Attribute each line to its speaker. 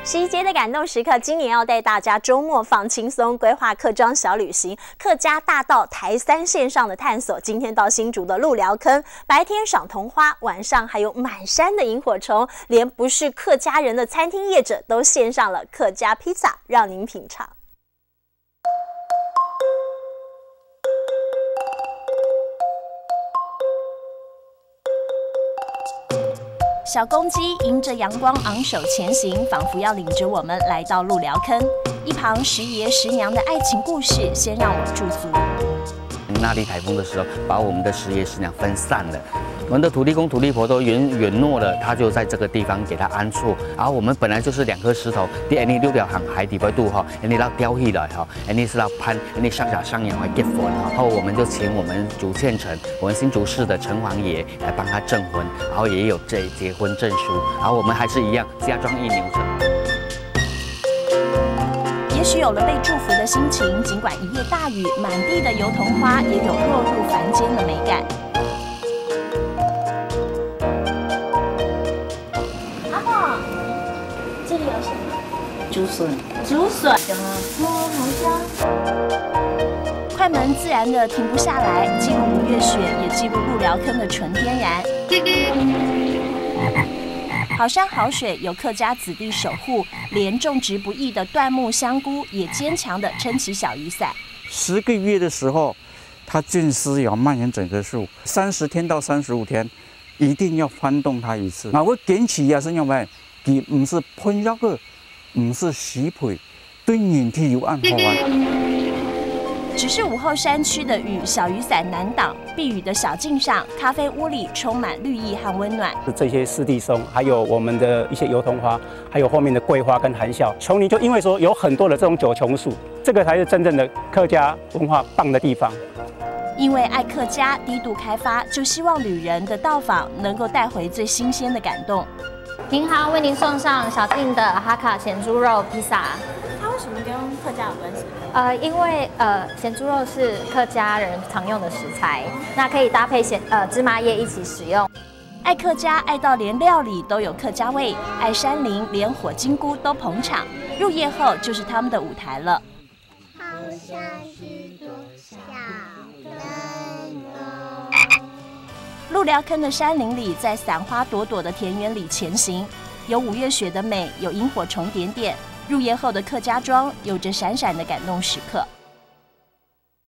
Speaker 1: 11节的感动时刻，今年要带大家周末放轻松，规划客庄小旅行，客家大道台3线上的探索。今天到新竹的鹿寮坑，白天赏桐花，晚上还有满山的萤火虫，连不是客家人的餐厅业者都献上了客家披萨，让您品尝。 小公鸡迎着阳光昂首前行，仿佛要领着我们来到鹿寮坑。一旁十爷十娘的爱情故事，先让我驻足。
Speaker 2: 那莉台风的时候，把我们的十爷十娘分散了。我们的土地公、土地婆都允诺了，他就在这个地方给他安处。然后我们本来就是2颗石头，第6条行海底不渡哈，你要雕起来哈，你是要攀，你上下上仰来结婚。然后我们就请我们竹堑城，我们新竹市的城隍爷来帮他证婚，然后也有结婚证书。然后我们还是一样家庄一牛车。
Speaker 1: 也许有了被祝福的心情，尽管一夜大雨，满地的油桐花也有落入凡间的美感。阿婆，这里有什么？
Speaker 3: 竹笋。
Speaker 1: 竹笋。哦，好香。快门自然的停不下来，记录5月雪，也记录鹿寮坑的纯天然。好山好水有客家子弟守护，连种植不易的椴木香菇也坚强地撑起小雨伞。
Speaker 4: 10个月的时候，它菌丝要蔓延整棵树，30天到35天，一定要翻动它一次。我捡起也是因為佢唔是噴藥嘅，唔是洗培，對人體有安好啊。
Speaker 1: 只是午后山区的雨，小雨伞难挡。避雨的小径上，咖啡屋里充满绿意和温暖。
Speaker 5: 这些湿地松，还有我们的一些油桐花，还有后面的桂花跟含笑。琼林就因为说有很多的这种9琼树，这个才是真正的客家文化棒的地方。
Speaker 1: 因为爱客家，低度开发，就希望旅人的到访能够带回最新鲜的感动。
Speaker 6: 您好，为您送上小径的哈卡咸猪肉披萨。
Speaker 1: 它为什么跟客家有关系？
Speaker 6: 因为咸猪肉是客家人常用的食材，那可以搭配芝麻叶一起使用。
Speaker 1: 爱客家爱到连料理都有客家味，爱山林连火金菇都捧场。入夜后就是他们的舞台了。好像是多小灯笼。鹿寮坑的山林里，在伞花朵朵的田园里前行，有5月雪的美，有萤火虫点点。 入夜后的客家庄有着闪闪的感动时刻。